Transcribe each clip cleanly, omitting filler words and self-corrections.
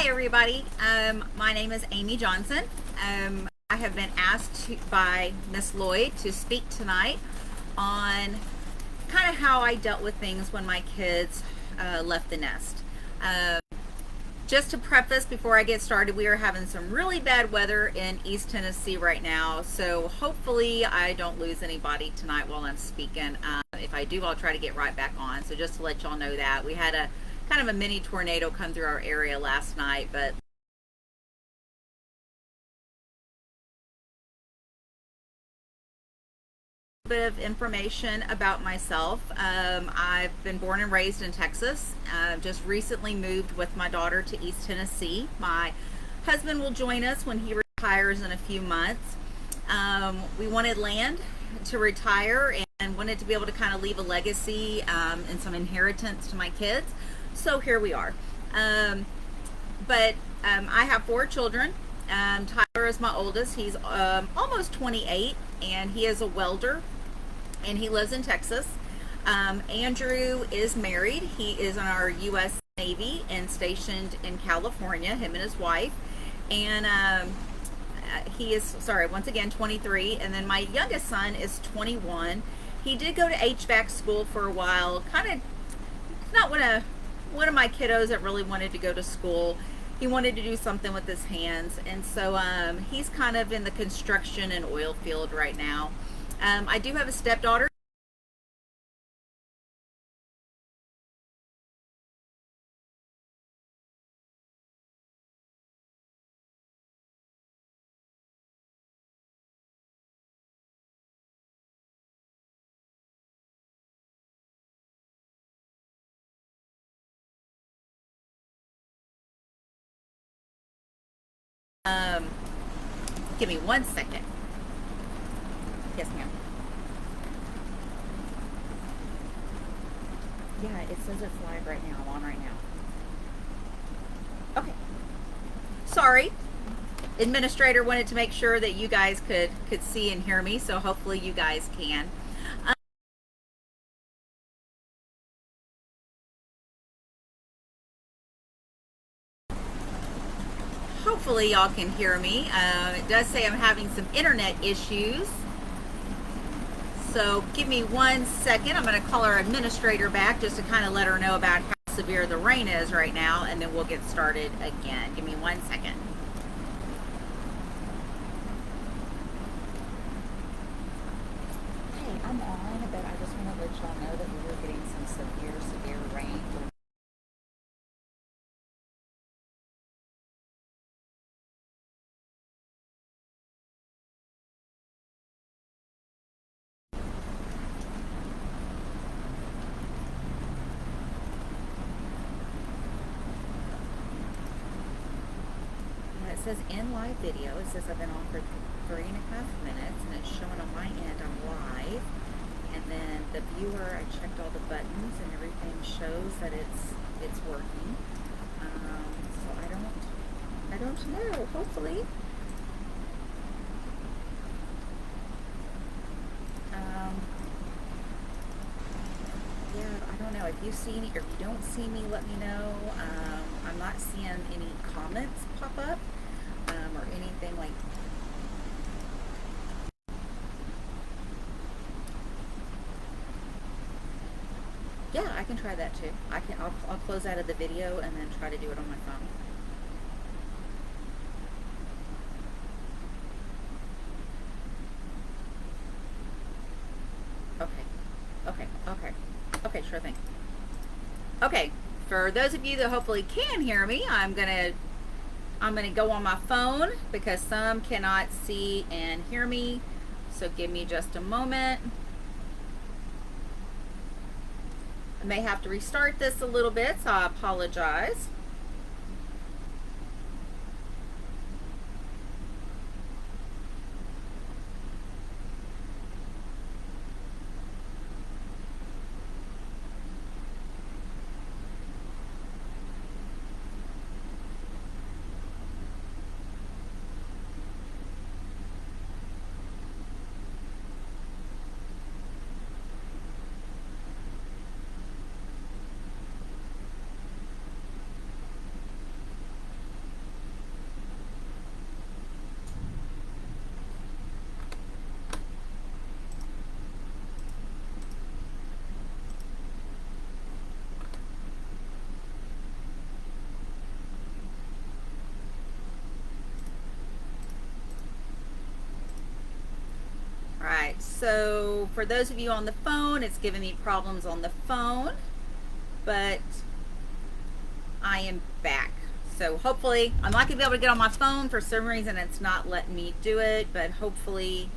Hi everybody, my name is Amy Johnson. I have been asked by Miss Lloyd to speak tonight on kind of how I dealt with things when my kids left the nest. Just to preface before I get started, we are having some really bad weather in East Tennessee right now, so hopefully I don't lose anybody tonight while I'm speaking. If I do, I'll try to get right back on. So just to let y'all know that we had a kind of a mini tornado come through our area last night, but bit of information about myself. I've been born and raised in Texas. Just recently moved with my daughter to East Tennessee. My husband will join us when he retires in a few months. We wanted land to retire and wanted to be able to kind of leave a legacy and some inheritance to my kids. So here we are. I have 4 children. Tyler is my oldest. He's almost 28 and he is a welder and he lives in Texas. Andrew is married. He is in our U.S. Navy and stationed in California, him and his wife. And he is, once again, 23. And then my youngest son is 21. He did go to HVAC school for a while. Kind of not one of my kiddos that really wanted to go to school. He wanted to do something with his hands. And so he's kind of in the construction and oil field right now. I do have a stepdaughter. Give me 1 second. Yes, ma'am. Yeah, it says it's live right now. I'm on right now. Okay. Sorry. Administrator wanted to make sure that you guys could see and hear me, so hopefully you guys can. Hopefully y'all can hear me. It does say I'm having some internet issues. So give me 1 second. I'm going to call our administrator back just to kind of let her know about how severe the rain is right now, and then we'll get started again. Give me 1 second. Hey, I'm on, but I just want to let y'all know that we were getting some severe rain. It says in live video. It says I've been on for 3.5 minutes, and it's showing on my end I'm live. And then the viewer, I checked all the buttons, and everything shows that it's working. So I don't know. Hopefully, yeah, I don't know. If you see me or if you don't see me, let me know. I'm not seeing any comments pop up. Or anything like yeah, I can try that too. I'll close out of the video and then try to do it on my phone. Okay, sure thing. Okay, for those of you that hopefully can hear me, I'm gonna go on my phone because some cannot see and hear me. So give me just a moment. I may have to restart this a little bit, so I apologize. So for those of you on the phone, it's giving me problems on the phone, but I am back. So hopefully, I'm not gonna be able to get on my phone for some reason. It's not letting me do it, but hopefully,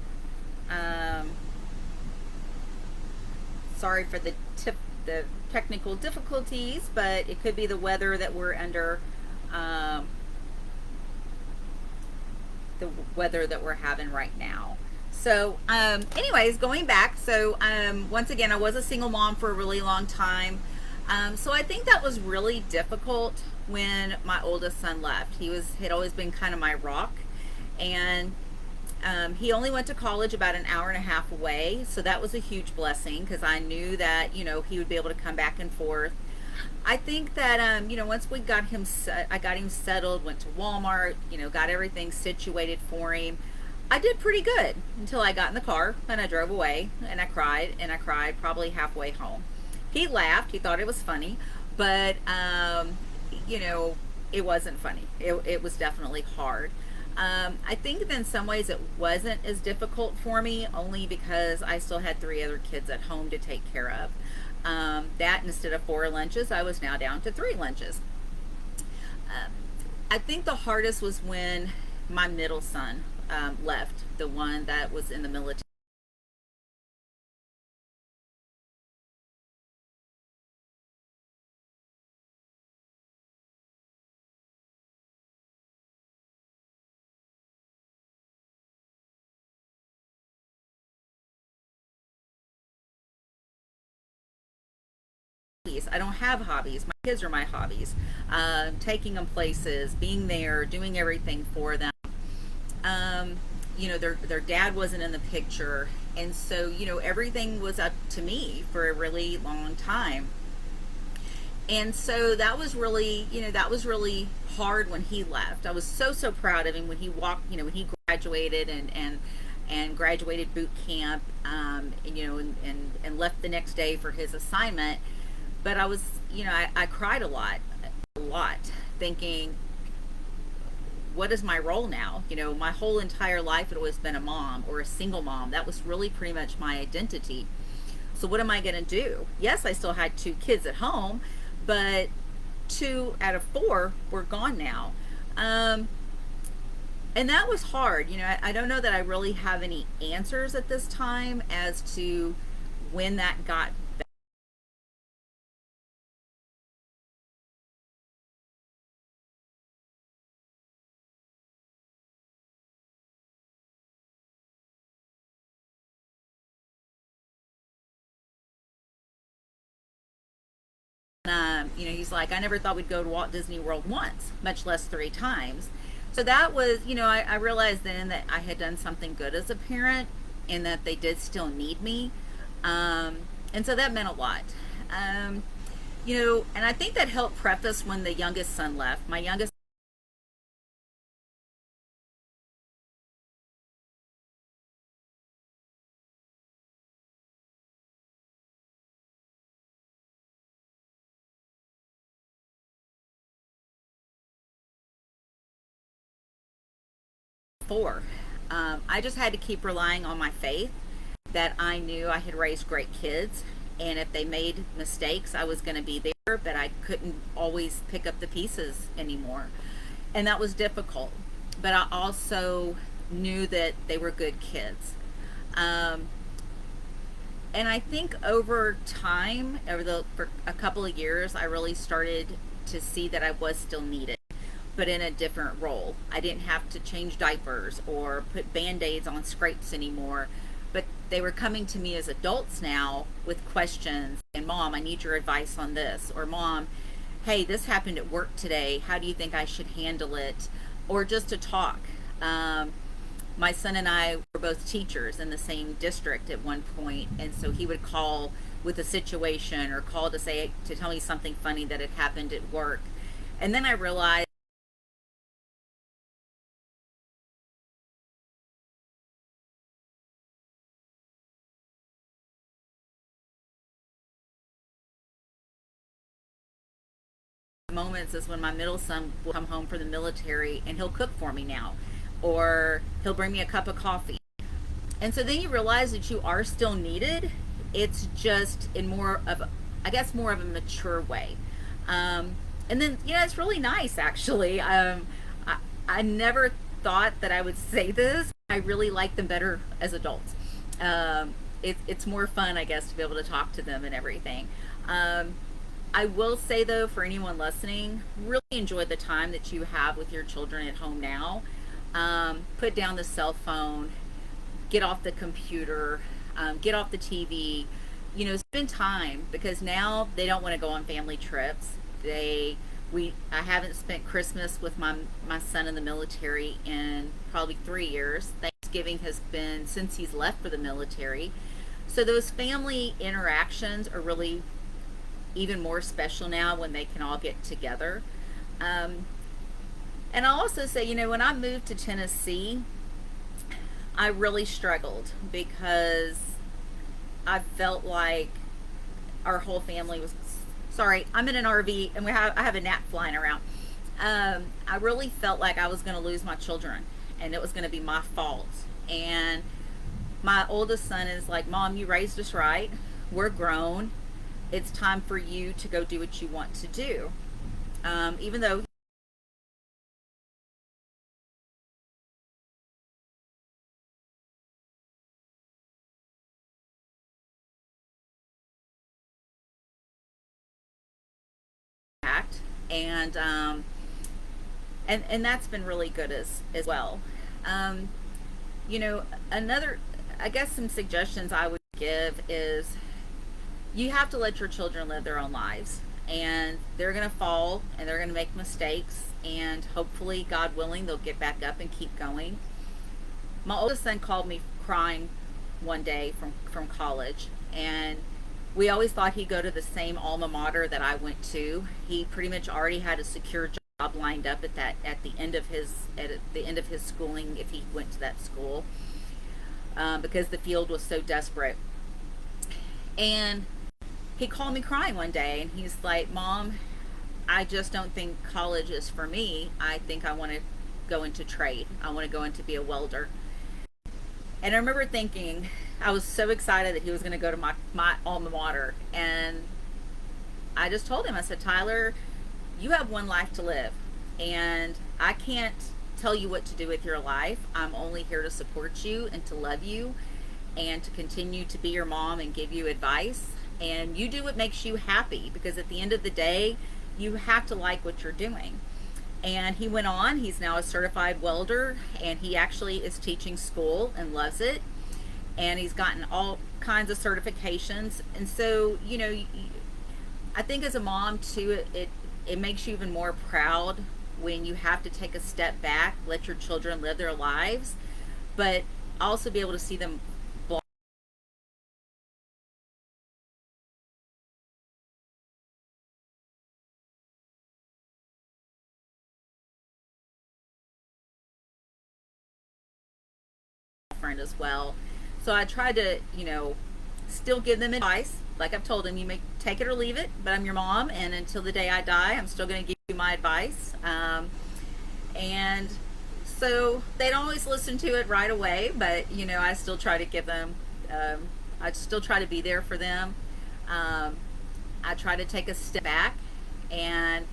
sorry for the technical difficulties, but it could be the weather that we're under, the weather that we're having right now. So anyways, going back, so once again, I was a single mom for a really long time. So I think that was really difficult when my oldest son left. He had always been kind of my rock, and he only went to college about an hour and a half away, so that was a huge blessing because I knew that, you know, he would be able to come back and forth. I think that you know, once we got him I got him settled, went to Walmart, you know, got everything situated for him. I did pretty good until I got in the car and I drove away, and I cried probably halfway home. He laughed, he thought it was funny, but you know, it wasn't funny. It was definitely hard. I think that in some ways it wasn't as difficult for me, only because I still had 3 other kids at home to take care of. That instead of 4 lunches, I was now down to 3 lunches. I think the hardest was when my middle son left, the one that was in the military. I don't have hobbies. My kids are my hobbies. Taking them places, being there, doing everything for them. You know, their dad wasn't in the picture, and so, you know, everything was up to me for a really long time. And so that was really, you know, that was really hard when he left. I was so proud of him when he walked, you know, when he graduated and graduated boot camp, and, you know, and left the next day for his assignment. But I was, you know, I cried a lot, thinking, what is my role now? You know, my whole entire life had always been a mom or a single mom. That was really pretty much my identity. So what am I going to do? Yes, I still had 2 kids at home, but 2 out of 4 were gone now. And that was hard. You know, I don't know that I really have any answers at this time as to when that got you know, he's like, I never thought we'd go to Walt Disney World once, much less 3 times. So that was, you know, I realized then that I had done something good as a parent and that they did still need me. And so that meant a lot. You know, and I think that helped preface when the youngest son left. My youngest four. I just had to keep relying on my faith that I knew I had raised great kids, and if they made mistakes, I was going to be there, but I couldn't always pick up the pieces anymore. And that was difficult. But I also knew that they were good kids. Um, and I think over time, for a couple of years, I really started to see that I was still needed, but in a different role. I didn't have to change diapers or put band-aids on scrapes anymore, but they were coming to me as adults now with questions, and Mom, I need your advice on this, or Mom, hey, this happened at work today, how do you think I should handle it? Or just to talk. My son and I were both teachers in the same district at one point, and so he would call with a situation or call to tell me something funny that had happened at work. And then I realized moments is when my middle son will come home from the military and he'll cook for me now, or he'll bring me a cup of coffee. And so then you realize that you are still needed. It's just in more of, I guess, more of a mature way. And then, it's really nice actually. I never thought that I would say this. I really like them better as adults. It's more fun, I guess, to be able to talk to them and everything. I will say though, for anyone listening, really enjoy the time that you have with your children at home now. Put down the cell phone, get off the computer, get off the TV, spend time, because now they don't want to go on family trips. I haven't spent Christmas with my son in the military in probably 3 years. Thanksgiving has been since he's left for the military. So those family interactions are really even more special now when they can all get together. And I'll also say, when I moved to Tennessee, I really struggled because I felt like our whole family was, sorry, I'm in an RV and I have a gnat flying around. I really felt like I was going to lose my children and it was going to be my fault. And my oldest son is like, Mom, you raised us right. We're grown. It's time for you to go do what you want to do. Even though act, and that's been really good as well. Um, Another, I guess, some suggestions I would give is you have to let your children live their own lives, and they're going to fall and they're going to make mistakes, and hopefully, God willing, they'll get back up and keep going. My oldest son called me crying one day from college, and we always thought he'd go to the same alma mater that I went to. He pretty much already had a secure job lined up at the end of his schooling if he went to that school, because the field was so desperate. And he called me crying one day, and he's like, Mom, I just don't think college is for me. I think I want to go into trade. I want to go into be a welder. And I remember thinking, I was so excited that he was going to go to my alma mater. And I just told him, I said, Tyler, you have one life to live. And I can't tell you what to do with your life. I'm only here to support you and to love you and to continue to be your mom and give you advice. And you do what makes you happy, because at the end of the day, you have to like what you're doing. And he went on, he's now a certified welder, and he actually is teaching school and loves it. And he's gotten all kinds of certifications. And so, I think as a mom too, it makes you even more proud when you have to take a step back, let your children live their lives, but also be able to see them friend as well. So I tried to, still give them advice. Like I've told them, you may take it or leave it, but I'm your mom, and until the day I die, I'm still going to give you my advice. And so they don't always listen to it right away, but I still try to give them. I still try to be there for them. I try to take a step back and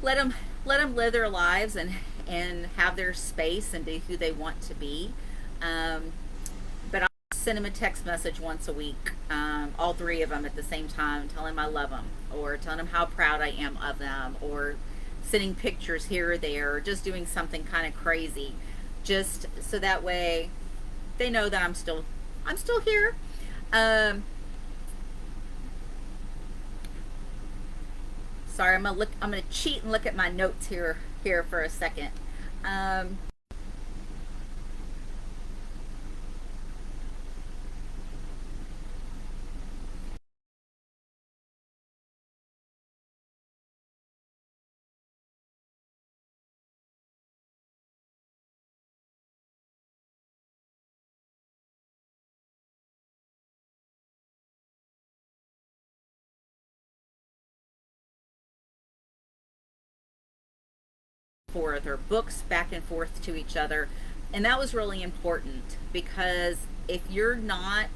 let them live their lives and have their space and be who they want to be. But I'll send them a text message once a week, all three of them at the same time, telling them I love them, or telling them how proud I am of them, or sending pictures here or there, or just doing something kind of crazy, just so that way they know that I'm still here. Sorry, I'm gonna cheat and look at my notes here for a second. Um, Forth, or books back and forth to each other And that was really important, because if you're not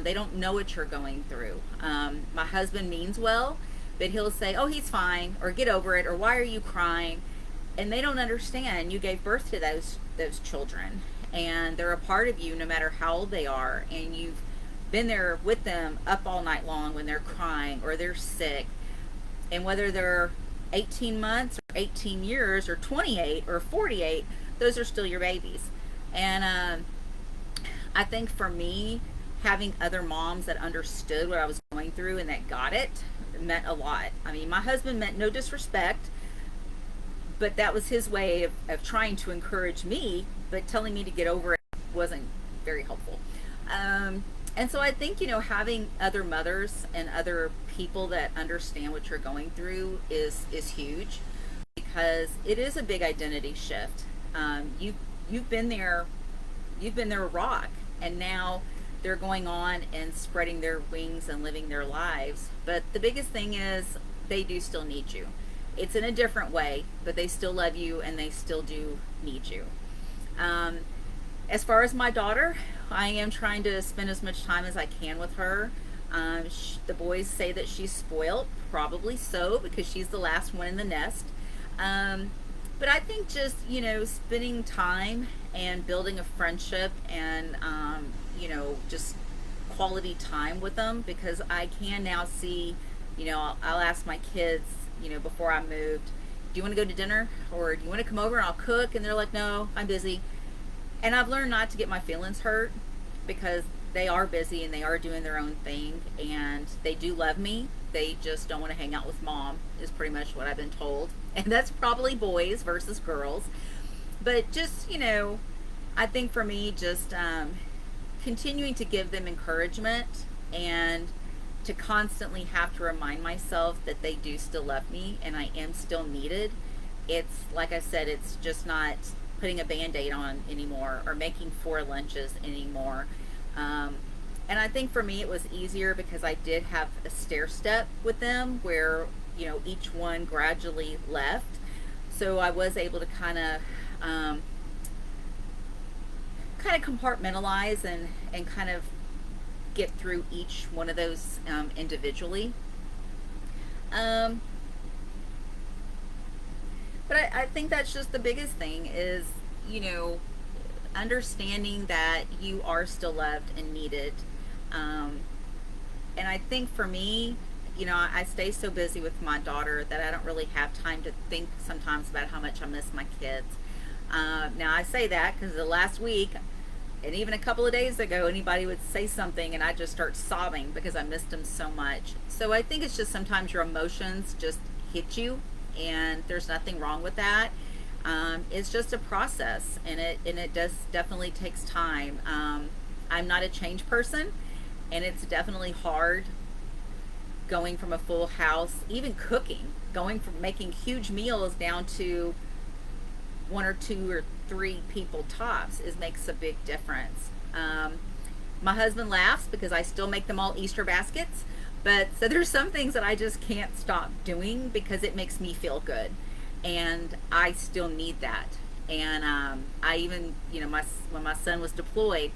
they don't know what you're going through. My husband means well, but he'll say, "Oh, he's fine," or "Get over it," or "Why are you crying?" And they don't understand. You gave birth to those children, and they're a part of you, no matter how old they are. And you've been there with them up all night long when they're crying or they're sick. And whether they're 18 months or 18 years or 28 or 48, those are still your babies. And I think for me, having other moms that understood what I was going through and that got it meant a lot. I mean, my husband meant no disrespect, but that was his way of trying to encourage me, but telling me to get over it wasn't very helpful. And so I think, having other mothers and other people that understand what you're going through is huge, because it is a big identity shift. You've been there, a rock, and now they're going on and spreading their wings and living their lives. But the biggest thing is they do still need you. It's in a different way, but they still love you and they still do need you. As far as my daughter, I am trying to spend as much time as I can with her. The boys say that she's spoiled, probably so, because she's the last one in the nest. But I think just, spending time and building a friendship and, just quality time with them, because I can now see, I'll ask my kids, before I moved, "Do you want to go to dinner? Or do you want to come over and I'll cook?" And they're like, "No, I'm busy." And I've learned not to get my feelings hurt, because they are busy and they are doing their own thing, and they do love me. They just don't want to hang out with mom, is pretty much what I've been told. And that's probably boys versus girls. But just, I think for me, just continuing to give them encouragement, and to constantly have to remind myself that they do still love me and I am still needed. It's like I said, it's just not putting a band-aid on anymore or making 4 lunches anymore. And I think for me it was easier because I did have a stair step with them where, each one gradually left. So I was able to kind of compartmentalize and kind of get through each one of those individually. But I think that's just the biggest thing is, understanding that you are still loved and needed. And I think for me, I stay so busy with my daughter that I don't really have time to think sometimes about how much I miss my kids. Now I say that because the last week, and even a couple of days ago, anybody would say something and I just start sobbing because I missed them so much. So I think it's just sometimes your emotions just hit you, and there's nothing wrong with that. It's just a process, and it does definitely takes time. I'm not a change person, and it's definitely hard going from a full house, even cooking, going from making huge meals down to 1 or 2 or 3 people tops makes a big difference. My husband laughs because I still make them all Easter baskets, but so there's some things that I just can't stop doing because it makes me feel good, and I still need that. And I even, when my son was deployed,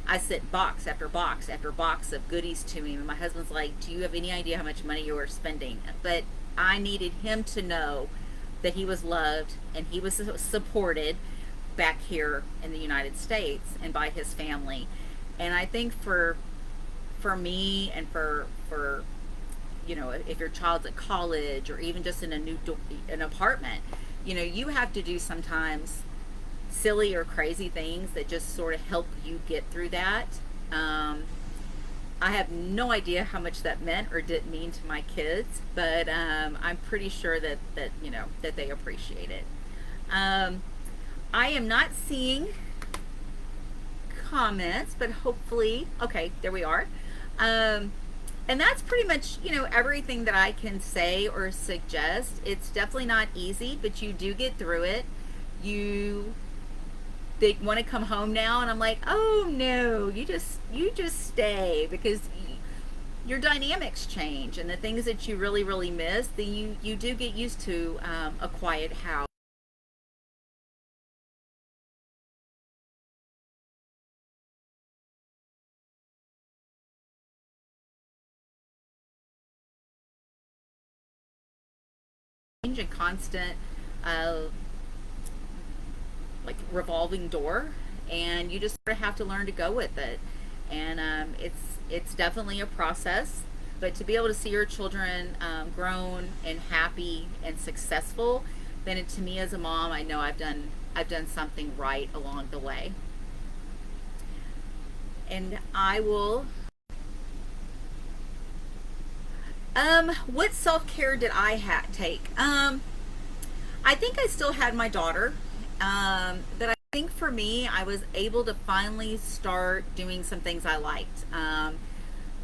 I sent box after box after box of goodies to him, and my husband's like, "Do you have any idea how much money you are spending?" But I needed him to know that he was loved and he was supported back here in the United States and by his family. And I think for me, and for if your child's at college or even just in an apartment, you have to do sometimes silly or crazy things that just sort of help you get through that. I have no idea how much that meant or didn't mean to my kids, but I'm pretty sure that they appreciate it. I am not seeing comments, but hopefully, okay, there we are. And that's pretty much, everything that I can say or suggest. It's definitely not easy, but you do get through it. They want to come home now, and I'm like, "Oh no, you just stay," because your dynamics change, and the things that you really miss, then you do get used to a quiet house. And constant uh, like revolving door, and you just sort of have to learn to go with it. And it's definitely a process, but to be able to see your children grown and happy and successful, then to me as a mom, I know I've done something right along the way. And I will. What self-care did I take? I think I still had my daughter. But I think for me, I was able to finally start doing some things I liked.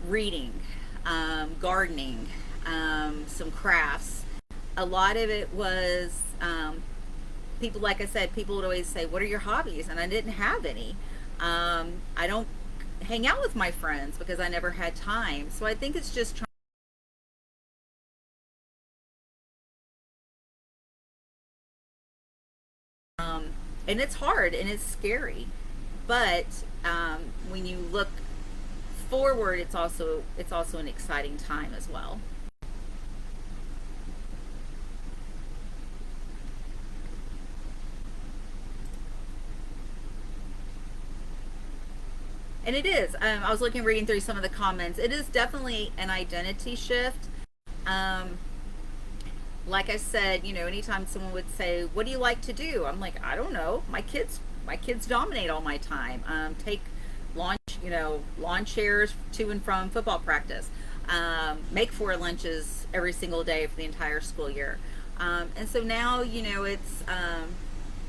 Reading, gardening, some crafts. A lot of it was people, like I said, people would always say, what are your hobbies? And I didn't have any. I don't hang out with my friends because I never had time. So I think it's just trying. And it's hard and it's scary, but when you look forward, it's also an exciting time as well. And it is. I was reading through some of the comments. It is definitely an identity shift. Um, like I said, you know, anytime someone would say, "What do you like to do?" I'm like, I don't know. My kids dominate all my time. Take lawn, lawn chairs to and from football practice. Make 4 lunches every single day for the entire school year. And so now,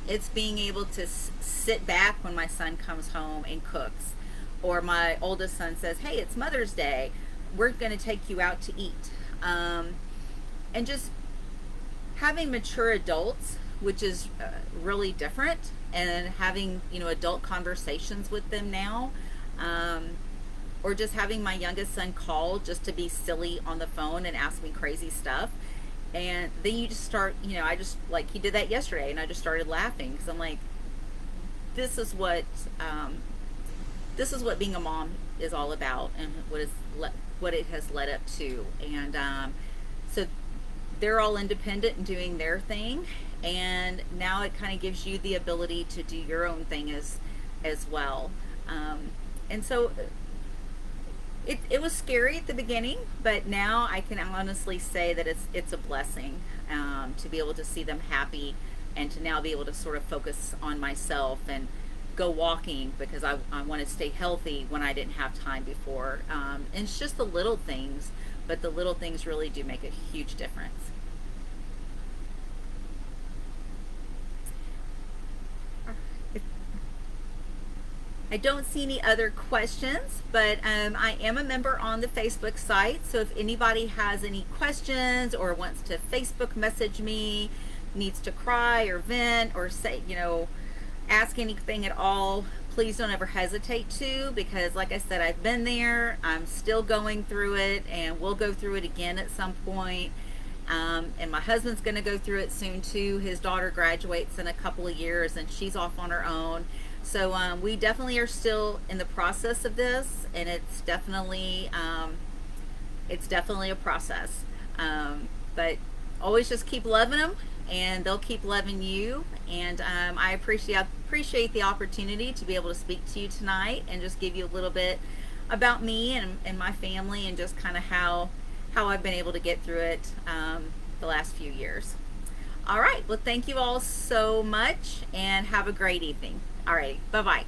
it's being able to sit back when my son comes home and cooks, or my oldest son says, "Hey, it's Mother's Day. We're going to take you out to eat." And just having mature adults, which is really different, and having adult conversations with them now, or just having my youngest son call just to be silly on the phone and ask me crazy stuff. And then you just start, I just, like, he did that yesterday, and I just started laughing because I'm like, this is what being a mom is all about, and what it has led up to. And so they're all independent and doing their thing, and now it kind of gives you the ability to do your own thing as well. And so it was scary at the beginning, but now I can honestly say that it's a blessing to be able to see them happy, and to now be able to sort of focus on myself and go walking because I want to stay healthy when I didn't have time before. And it's just the little things, but the little things really do make a huge difference. I don't see any other questions, but I am a member on the Facebook site. So if anybody has any questions or wants to Facebook message me, needs to cry or vent or say, ask anything at all, please don't ever hesitate to, because like I said, I've been there, I'm still going through it, and we'll go through it again at some point. And my husband's going to go through it soon too. His daughter graduates in a couple of years and she's off on her own. So we definitely are still in the process of this, and it's definitely a process. But always just keep loving them, and they'll keep loving you. And I appreciate the opportunity to be able to speak to you tonight and just give you a little bit about me and my family, and just kind of how I've been able to get through it the last few years. All right. Well, thank you all so much, and have a great evening. All right. Bye-bye.